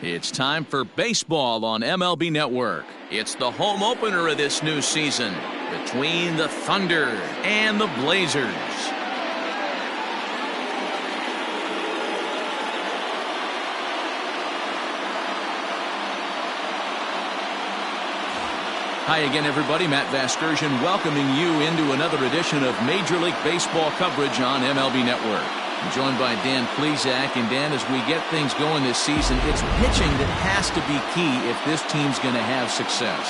It's time for baseball on MLB Network. It's the home opener of this new season between the Thunder and the Blazers. Hi again, everybody. Matt Vasgersian welcoming you into another edition of Major League Baseball coverage on MLB Network. I'm joined by Dan Plesac. And Dan, as we get things going this season, it's pitching that has to be key if this team's going to have success.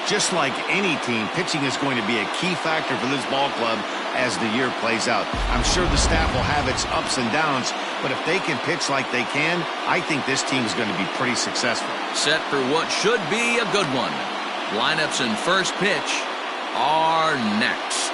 Just like any team, pitching is going to be a key factor for this ball club as the year plays out. I'm sure the staff will have its ups and downs, but if they can pitch like they can, I think this team is going to be pretty successful. Set for what should be a good one. Lineups and first pitch are next.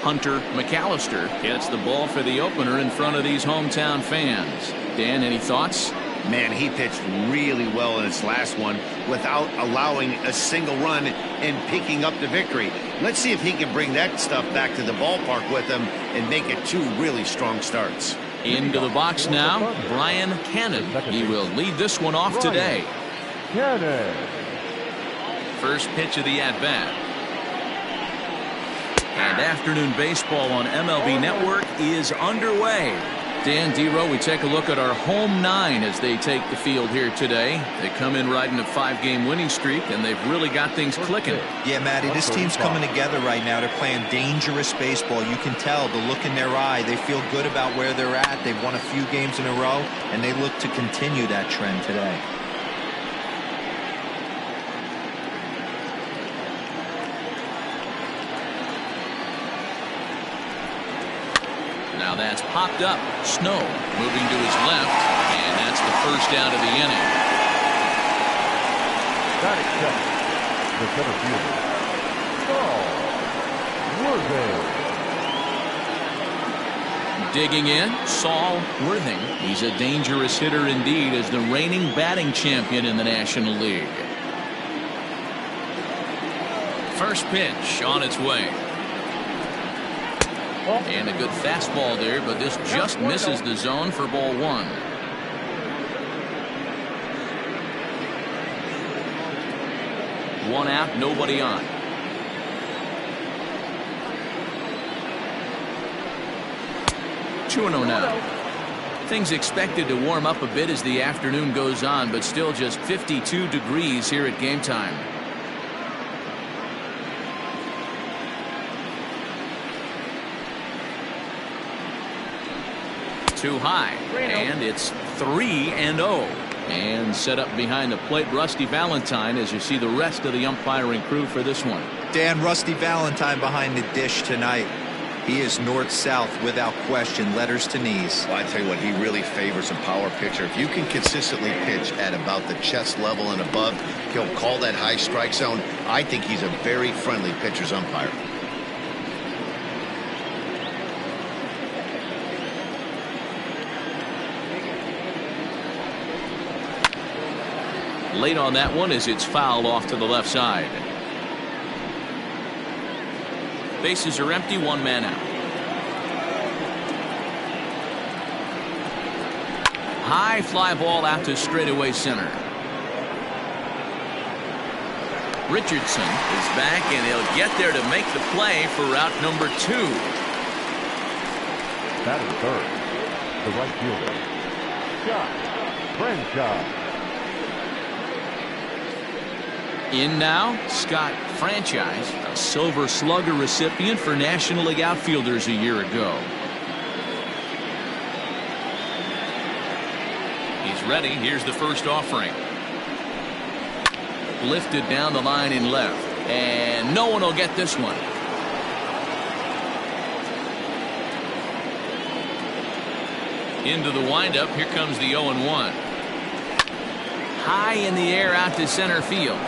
Hunter McAllister gets the ball for the opener in front of these hometown fans. Dan, any thoughts? Man, he pitched really well in his last one without allowing a single run and picking up the victory. Let's see if he can bring that stuff back to the ballpark with him and make it two really strong starts. Into the box now, Brian Cannon. He will lead this one off today. First pitch of the at-bat. And afternoon baseball on MLB Network is underway. Dan, D-Row, we take a look at our home nine as they take the field here today. They come in riding a 5-game winning streak, and they've really got things clicking. Yeah, Matty, this team's coming together right now. They're playing dangerous baseball. You can tell the look in their eye. They feel good about where they're at. They've won a few games in a row, and they look to continue that trend today. Now that's popped up. Snow moving to his left, and that's the first out of the inning. Batting second, the center fielder, Saul Worthing. Digging in, Saul Worthing. He's a dangerous hitter indeed as the reigning batting champion in the National League. First pitch on its way. And a good fastball there, but this just misses the zone for ball one. One out, nobody on. Two and 0 now. Things expected to warm up a bit as the afternoon goes on, but still just 52 degrees here at game time. Too high, and it's 3-0. And set up behind the plate, Rusty Valentine, as you see the rest of the umpiring crew for this one. Dan, Rusty Valentine behind the dish tonight. He is north-south without question, letters to knees. Well, I tell you what, he really favors a power pitcher. If you can consistently pitch at about the chest level and above, he'll call that high strike zone. I think he's a very friendly pitcher's umpire. Late on that one as it's fouled off to the left side. Bases are empty, one man out. High fly ball out to straightaway center. Richardson is back, and he'll get there to make the play for route number 2. Batting third, the right fielder, Scott Franchise. In now, Scott Franchise, a Silver Slugger recipient for National League outfielders a year ago. He's ready. Here's the first offering. Lifted down the line in left, and no one will get this one. Into the windup. Here comes the 0-1. High in the air out to center field.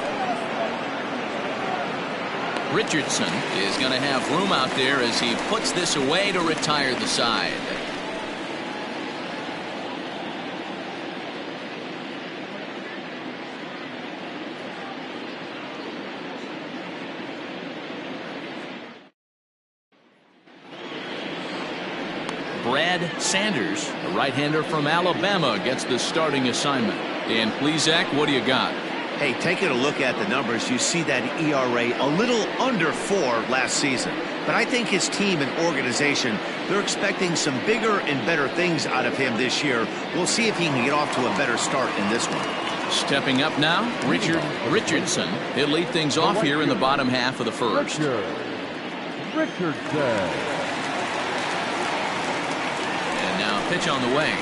Richardson is going to have room out there as he puts this away to retire the side. Brad Sanders, a right-hander from Alabama, gets the starting assignment. Dan Plesac, what do you got? Hey, taking a look at the numbers, you see that ERA a little under 4 last season. But I think his team and organization, they're expecting some bigger and better things out of him this year. We'll see if he can get off to a better start in this one. Stepping up now, Richardson. He'll lead things off here in the bottom half of the first. Richardson. And now pitch on the way.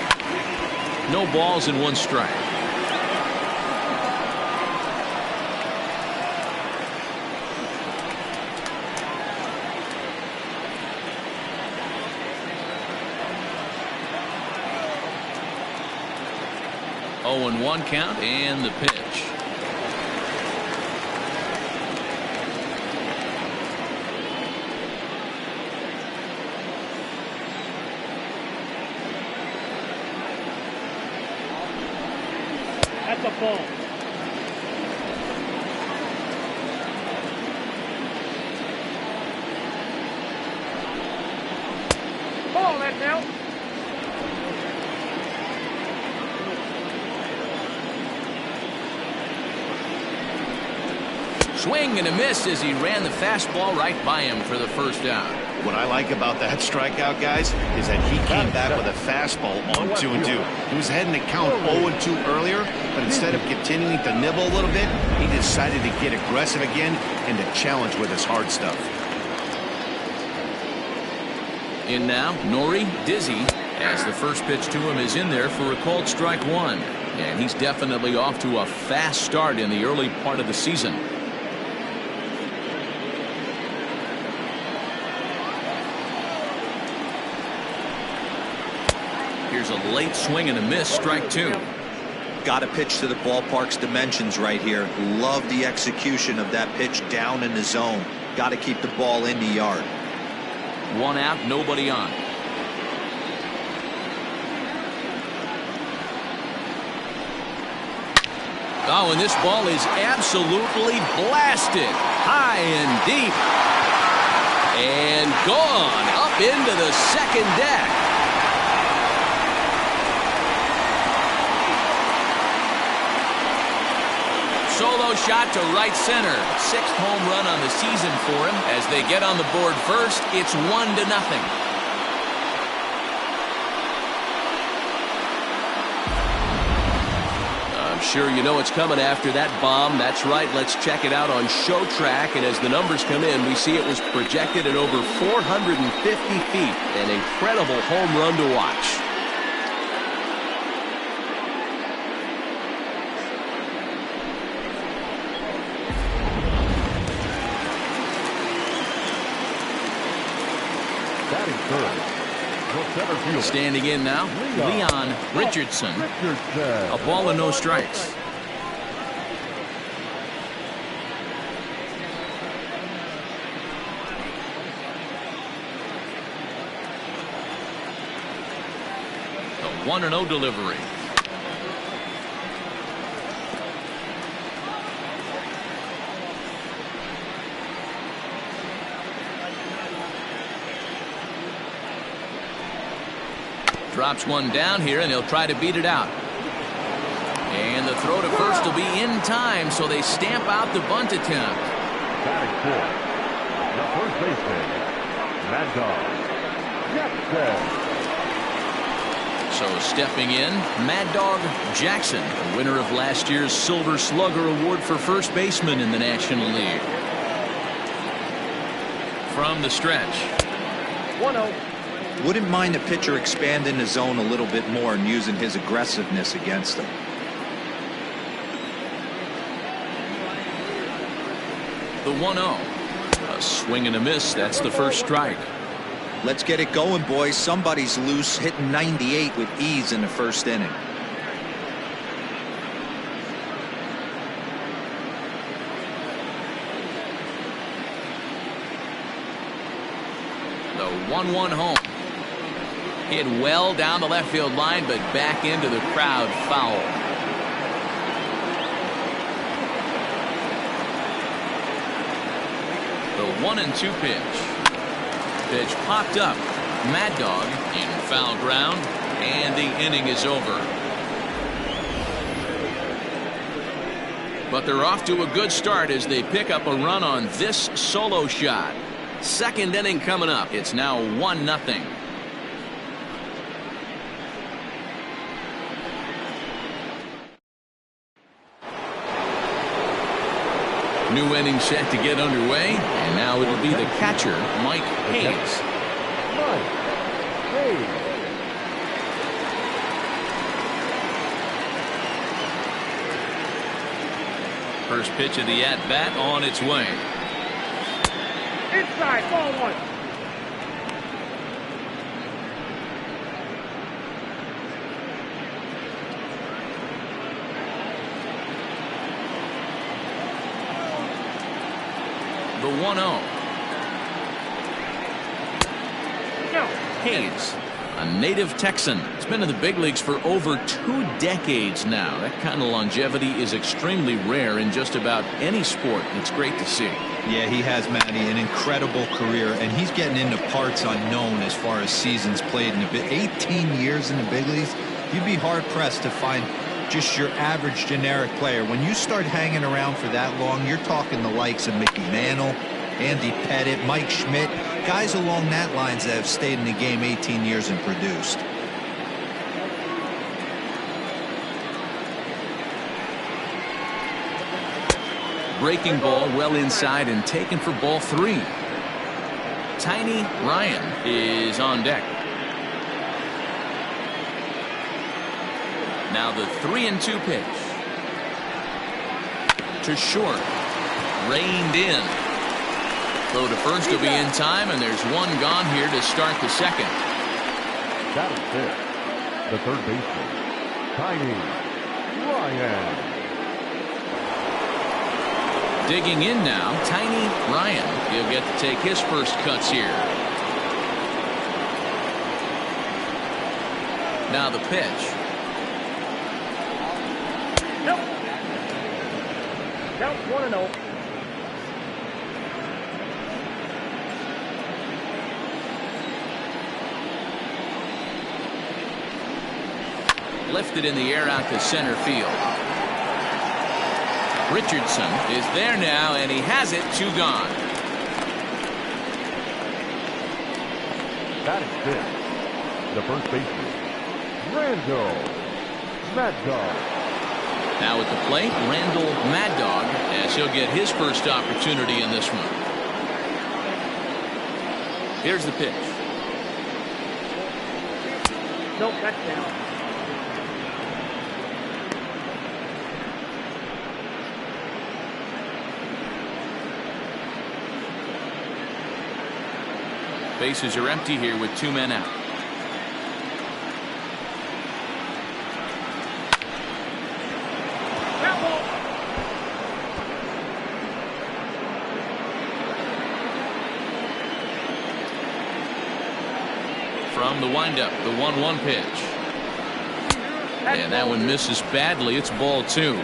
No balls and 1 strike. Oh, and 1 count and the pitch. That's a ball. Ball, that's out. Swing and a miss as he ran the fastball right by him for the first out. What I like about that strikeout, guys, is that he came back with a fastball on 2-2. He was heading to count 0-2 earlier, but instead of continuing to nibble a little bit, he decided to get aggressive again and to challenge with his hard stuff. In now, Nori Dizzy, as the first pitch to him is in there for a called strike 1. And he's definitely off to a fast start in the early part of the season. Here's a late swing and a miss, strike 2. Got to pitch to the ballpark's dimensions right here. Love the execution of that pitch down in the zone. Got to keep the ball in the yard. 1 out, nobody on. Oh, and this ball is absolutely blasted. High and deep. And gone up into the second deck. Solo shot to right center. 6th home run on the season for him. As they get on the board first, it's 1-0. I'm sure you know it's coming after that bomb. That's right. Let's check it out on Show Track. And as the numbers come in, we see it was projected at over 450 feet. An incredible home run to watch. Standing in now, Leon Richardson. A ball and no strikes. A 1-0 delivery. Drops 1 down here, and he'll try to beat it out. And the throw to first will be in time, so they stamp out the bunt attempt. Batting fourth, the first baseman, Mad Dog Jackson. So stepping in, Mad Dog Jackson, the winner of last year's Silver Slugger Award for first baseman in the National League. From the stretch. 1-0. Wouldn't mind the pitcher expanding the zone a little bit more and using his aggressiveness against them. The 1-0. A swing and a miss. That's the first strike. Let's get it going, boys. Somebody's loose, hitting 98 with ease in the first inning. The 1-1 home. Hit well down the left field line, but back into the crowd, foul. The 1-2 pitch. Pitch popped up. Mad Dog in foul ground, and the inning is over. But they're off to a good start as they pick up a run on this solo shot. Second inning coming up. It's now 1-0. New inning set to get underway, and now it'll be the catcher, Mike Hayes. First pitch of the at-bat on its way. Inside, ball one. The 1-0. Hayes, a native Texan. He's been in the big leagues for over 2 decades now. That kind of longevity is extremely rare in just about any sport. It's great to see. Yeah, he has, Matty, an incredible career, and he's getting into parts unknown as far as seasons played in the big. 18 years in the big leagues. You'd be hard-pressed to find just your average generic player. When you start hanging around for that long, you're talking the likes of Mickey Mantle, Andy Pettitte, Mike Schmidt, guys along that lines that have stayed in the game 18 years and produced. Breaking ball well inside and taken for ball 3. Tiny Ryan is on deck. Now the 3-2 pitch. To short. Reined in. Throw to first will be in time, and there's one gone here to start the second. That is it. The third baseman, Tiny Ryan. Digging in now, Tiny Ryan. He'll get to take his first cuts here. Now the pitch. Nope. Count 1-0. Lifted in the air out to center field. Richardson is there now, and he has it. 2 gone. That is it. The first baseman, Randall Mad Dog. Now at the plate, Randall Mad Dog, as he'll get his first opportunity in this one. Here's the pitch. Nope, that's down. Bases are empty here with 2 men out. From the windup, the 1-1 pitch. And that one misses badly. It's ball 2.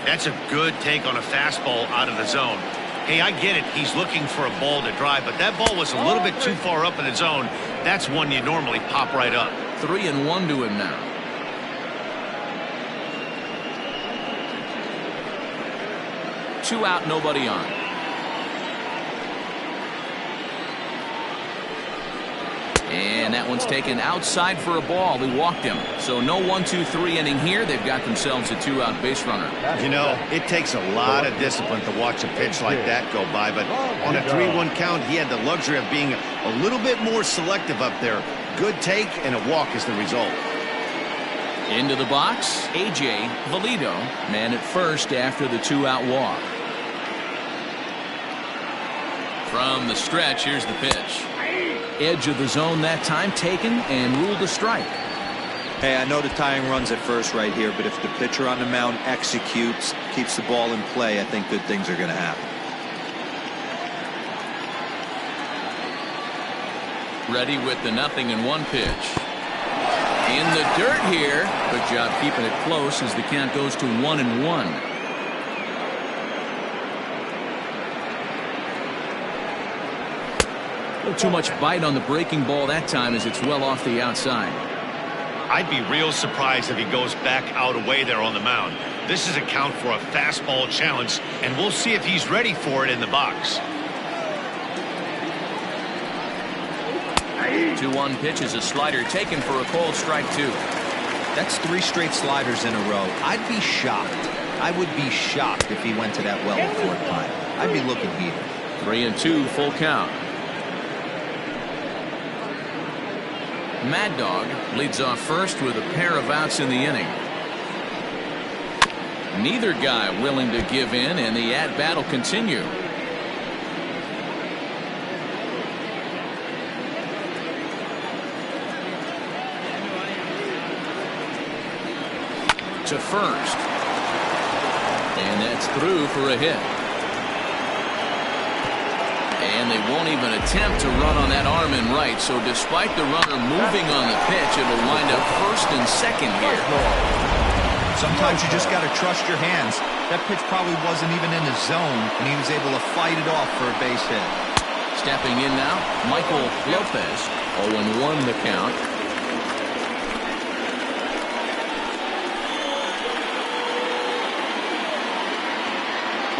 That's a good take on a fastball out of the zone. Hey, I get it. He's looking for a ball to drive, but that ball was a little bit too far up in the zone. That's one you normally pop right up. 3-1 to him now. Two out, nobody on. And that one's taken outside for a ball. He walked him. So no 1-2-3 inning here. They've got themselves a 2-out base runner. You know, it takes a lot of discipline to watch a pitch like that go by, but on a 3-1 count, he had the luxury of being a little bit more selective up there. Good take, and a walk is the result. Into the box, A.J. Valido, man at first after the 2-out walk. From the stretch, here's the pitch. edge of the zone that time, taken and ruled a strike. Hey, I know the tying runs at first right here, but if the pitcher on the mound executes, keeps the ball in play, I think good things are going to happen. Ready with the 0-1 pitch. In the dirt here. Good job keeping it close as the count goes to 1-1. A little too much bite on the breaking ball that time as it's well off the outside. I'd be real surprised if he goes back out away there on the mound. This is a count for a fastball challenge, and we'll see if he's ready for it in the box. 2-1 pitch is a slider taken for a called strike 2. That's 3 straight sliders in a row. I'd be shocked. I would be shocked if he went to that well at Fort Pine. I'd be looking heated. 3-2 full count. Mad Dog leads off first with a pair of outs in the inning. Neither guy willing to give in, and the at-bat will continue. To first. And that's through for a hit. And they won't even attempt to run on that arm in right, so despite the runner moving on the pitch, it'll wind up first and second here. Sometimes you just got to trust your hands. That pitch probably wasn't even in the zone, and he was able to fight it off for a base hit. Stepping in now, Michael Lopez. 0-1 the count.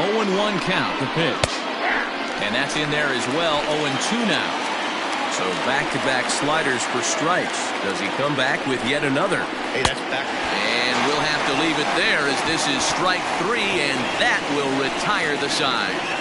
(0-1) count, the pitch. And that's in there as well. 0-2 now. So back-to-back sliders for strikes. Does he come back with yet another? Hey, that's back. And we'll have to leave it there as this is strike 3, and that will retire the side.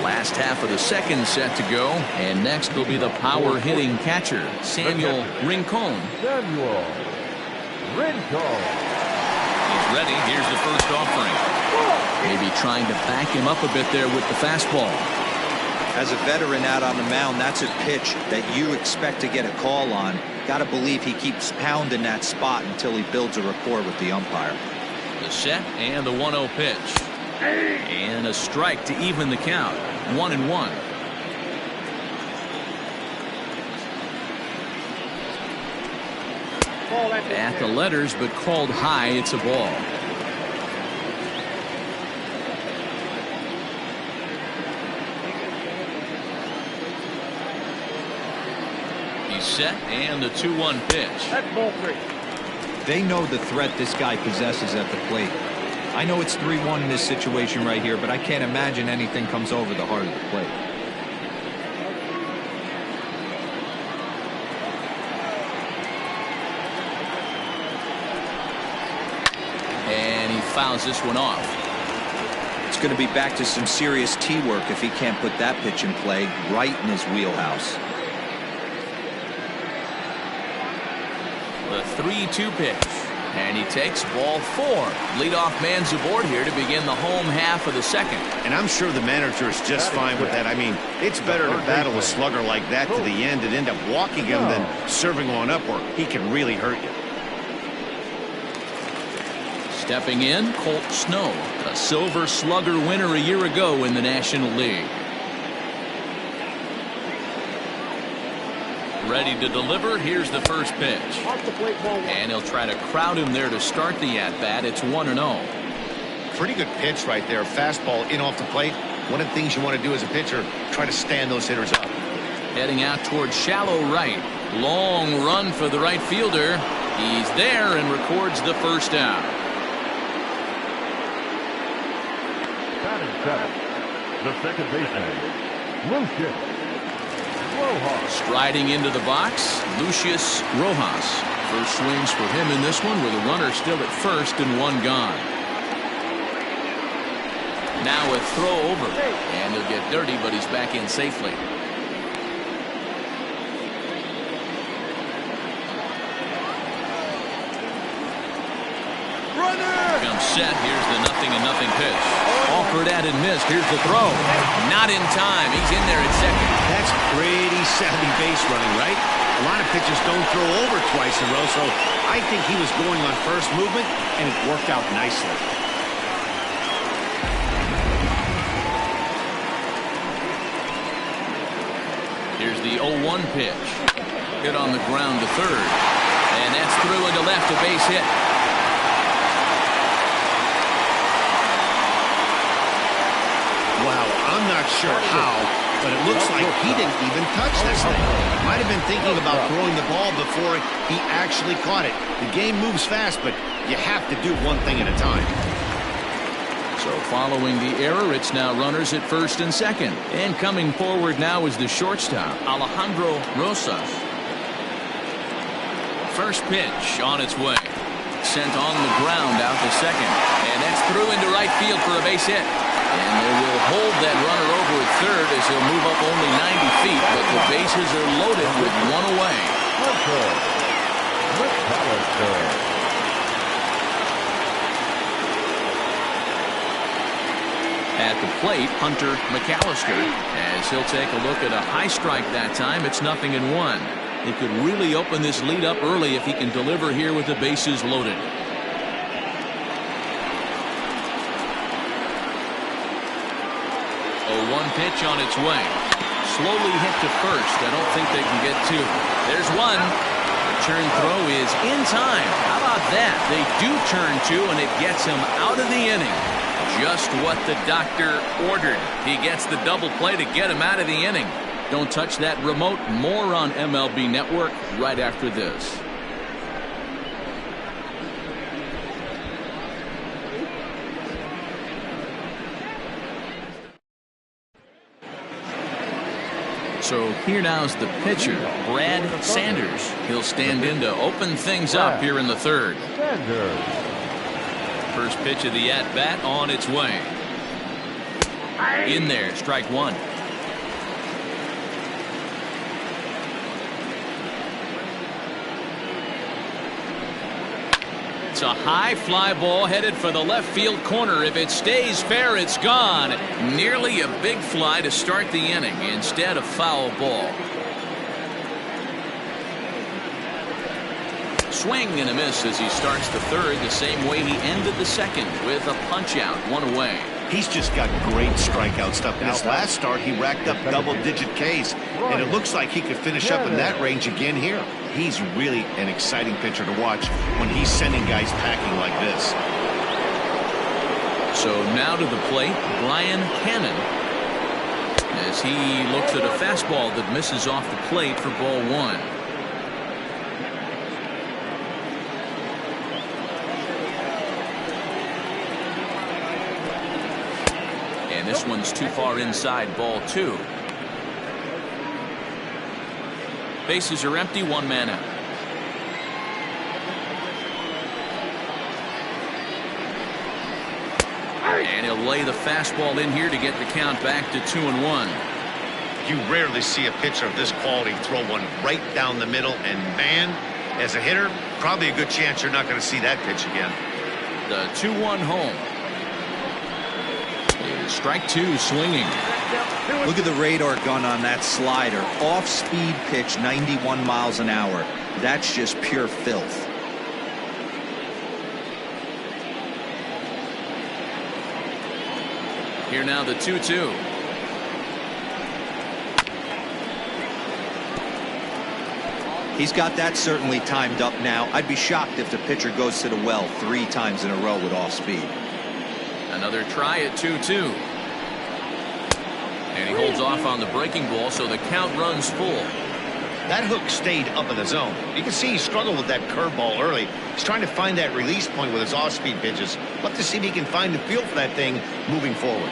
Last half of the second set to go, and next will be the power hitting catcher, Samuel Rincon. Samuel Rincon. He's ready. Here's the first offering. Maybe trying to back him up a bit there with the fastball. As a veteran out on the mound, that's a pitch that you expect to get a call on. Got to believe he keeps pounding that spot until he builds a rapport with the umpire. The set and the 1-0 pitch. And a strike to even the count. 1-1. At the letters, but called high. It's a ball. He's set, and the 2-1 pitch. That's ball 3. They know the threat this guy possesses at the plate. I know it's 3-1 in this situation right here, but I can't imagine anything comes over the heart of the plate. And he fouls this one off. It's going to be back to some serious tee work if he can't put that pitch in play right in his wheelhouse. The 3-2 pitch. And he takes ball 4. Leadoff man's aboard here to begin the home half of the second. And I'm sure the manager is just fine with that. I mean, it's better to battle a slugger like that to the end and end up walking him than serving on up, or he can really hurt you. Stepping in, Colt Snow, a Silver Slugger winner a year ago in the National League. Ready to deliver. Here's the first pitch. And he'll try to crowd him there to start the at-bat. It's 1-0. Pretty good pitch right there. Fastball in off the plate. One of the things you want to do as a pitcher, try to stand those hitters up. Heading out towards shallow right. Long run for the right fielder. He's there and records the first out. Batting seventh, the second baseman, Lucius Rojas. Striding into the box, Lucius Rojas. First swings for him in this one with a runner still at first and one gone. Now a throw over, and he'll get dirty, but he's back in safely. Comes set. Here's the 0-0 pitch. Offered at and missed. Here's the throw. Not in time. He's in there at second. That's pretty savvy base running, right? A lot of pitchers don't throw over twice in a row, so I think he was going on first movement, and it worked out nicely. Here's the 0-1 pitch. Hit on the ground to third. And that's through into left, a base hit. Wow, I'm not sure how, but it looks like he didn't even touch this thing. Might have been thinking about throwing the ball before he actually caught it. The game moves fast, but you have to do one thing at a time. So following the error, it's now runners at first and second. And coming forward now is the shortstop, Alejandro Rosas. First pitch on its way. Sent on the ground out to second. And that's through into right field for a base hit. And they will hold that runner over at third as he'll move up only 90 feet, but the bases are loaded with one away. At the plate, Hunter McAllister, as he'll take a look at a high strike that time. It's 0-1. It could really open this lead up early if he can deliver here with the bases loaded. 0-1 pitch on its way. Slowly hit to first. I don't think they can get two. There's one. The turn throw is in time. How about that? They do turn two, and it gets him out of the inning. Just what the doctor ordered. He gets the double play to get him out of the inning. Don't touch that remote. More on MLB Network right after this. So here now's the pitcher, Brad Sanders. He'll stand in to open things up here in the third. First pitch of the at-bat on its way. In there, strike one. It's a high fly ball headed for the left field corner. If it stays fair, it's gone. Nearly a big fly to start the inning. Instead, a foul ball. Swing and a miss as he starts the third the same way he ended the second with a punch out, one away. He's just got great strikeout stuff. In his last start, he racked up double-digit Ks, and it looks like he could finish up in that range again here. He's really an exciting pitcher to watch when he's sending guys packing like this. So now to the plate, Brian Cannon, as he looks at a fastball that misses off the plate for ball one. And this one's too far inside, ball two. Bases are empty, one man out. And he'll lay the fastball in here to get the count back to 2-1. You rarely see a pitcher of this quality throw one right down the middle, and man, as a hitter, probably a good chance you're not going to see that pitch again. The 2-1 home. Strike two, swinging. Look at the radar gun on that slider. Off-speed pitch, 91 miles an hour. That's just pure filth. Here now the 2-2. He's got that certainly timed up now. I'd be shocked if the pitcher goes to the well 3 times in a row with off-speed. Another try at 2-2. And he holds off on the breaking ball, so the count runs full. That hook stayed up in the zone. You can see he struggled with that curveball early. He's trying to find that release point with his off-speed pitches. Love to see if he can find the feel for that thing moving forward.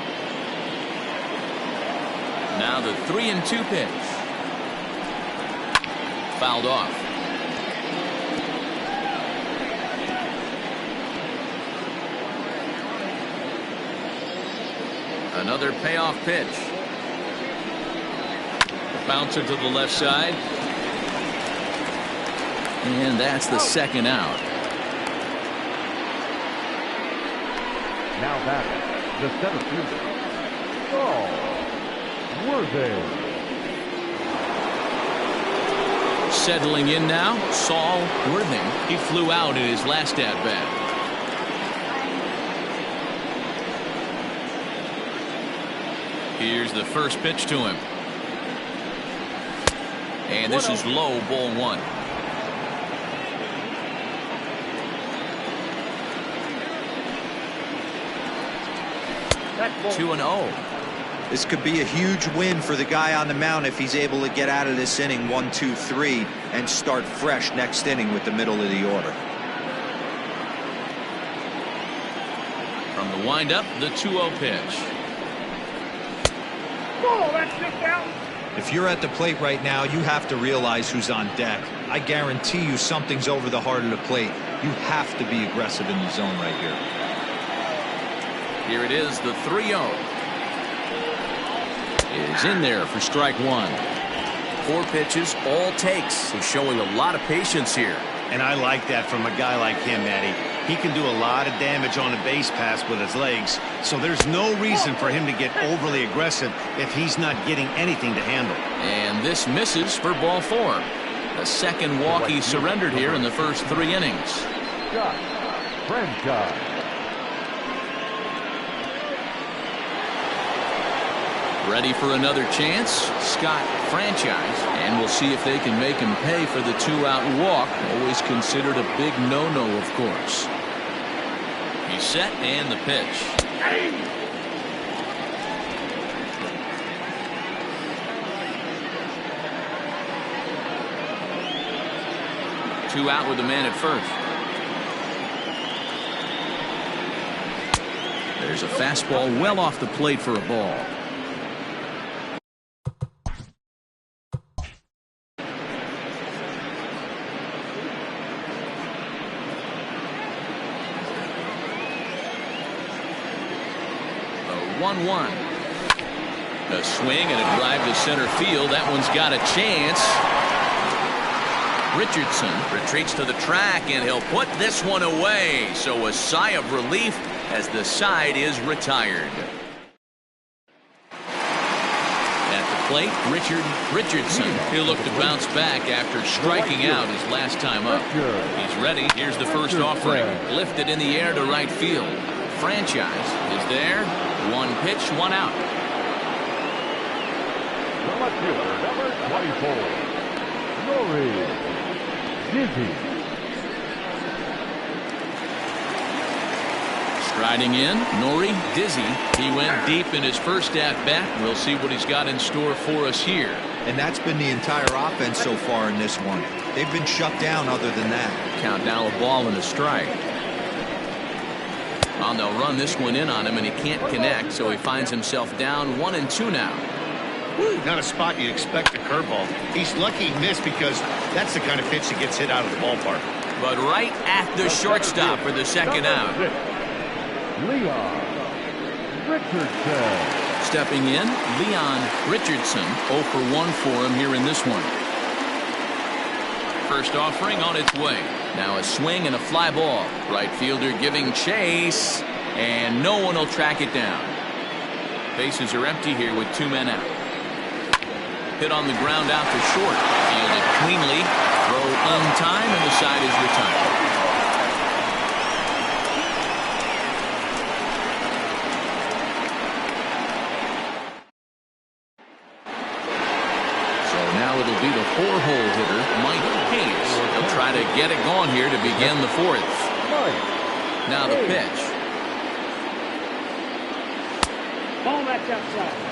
Now the 3-2 pitch. Fouled off. Another payoff pitch. Bouncer to the left side. And that's the second out. Now back, the center fielder, Saul Worthing. Settling in now, Saul Worthing. He flew out in his last at-bat. Here's the first pitch to him. And this is low, ball one. 2-0. This could be a huge win for the guy on the mound if he's able to get out of this inning 1-2-3 and start fresh next inning with the middle of the order. From the windup, the 2-0 pitch. Oh, that's just out. If you're at the plate right now, you have to realize who's on deck. I guarantee you something's over the heart of the plate. You have to be aggressive in the zone right here. Here it is, the 3-0. Is in there for strike one. 4 pitches, all takes. He's showing a lot of patience here. And I like that from a guy like him, Matty. He can do a lot of damage on a base pass with his legs, so there's no reason for him to get overly aggressive if he's not getting anything to handle. And this misses for ball 4. The second walk he surrendered here in the first 3 innings. Scott Franchise. Ready for another chance, Scott Franchise, and we'll see if they can make him pay for the 2-out walk. Always considered a big no-no, of course. He's set, and the pitch. 2 out with the man at first. There's a fastball well off the plate for a ball. A 1-1. A swing and a drive to center field. That one's got a chance. Richardson retreats to the track, and he'll put this one away. So a sigh of relief as the side is retired. At the plate, Richardson. He'll look to bounce back after striking out his last time up. He's ready. Here's the first offering. Lifted in the air to right field. Franchise is there. 1 pitch, 1 out. The left fielder, number 24, Nori Dizzy. Striding in, Nori Dizzy. He went deep in his first at-bat. We'll see what he's got in store for us here. And that's been the entire offense so far in this one. They've been shut down other than that. Count now a ball and a strike. Well, they'll run this one in on him, and he can't connect, so he finds himself down 1-2 now. Not a spot you'd expect a curveball. He's lucky he missed because that's the kind of pitch that gets hit out of the ballpark. But right at the shortstop for the second out. Leon Richardson. Stepping in, Leon Richardson. 0 for 1 for him here in this one. First offering on its way. Now a swing and a fly ball. Right fielder giving chase, and no one will track it down. Bases are empty here with 2 men out. Hit on the ground out to short. Fielded cleanly. Throw in time, and the side is retired. So now it'll be the 4-hole hitter, Mike Hayes. He'll try to get it going here to begin the 4th. Now the pitch. Ball, that's outside.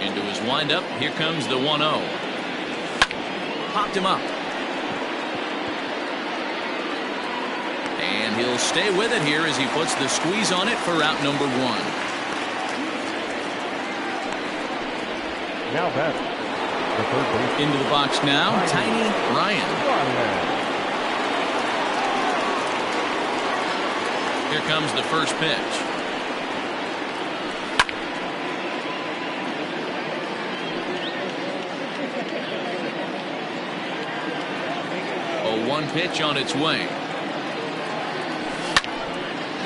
Into his windup. Here comes the 1-0. Popped him up. And he'll stay with it here as he puts the squeeze on it for out number 1. Now back. The third base. Into the box now, Tiny Ryan. Here comes the first pitch. A 1 pitch on its way.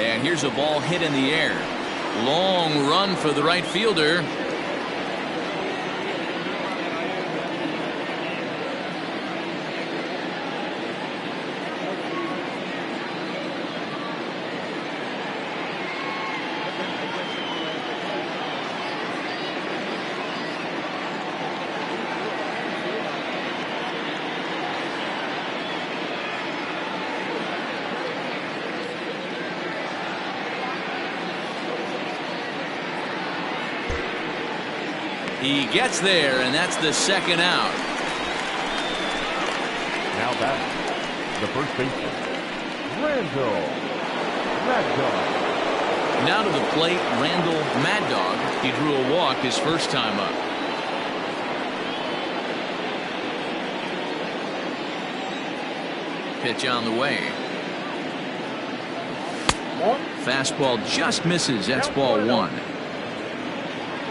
And here's a ball hit in the air. Long run for the right fielder. He gets there, and that's the second out. Now back, the first baseman, Randall Mad Dog. Now to the plate, Randall Mad Dog. He drew a walk his first time up. Pitch on the way. Fastball just misses. That's ball 1.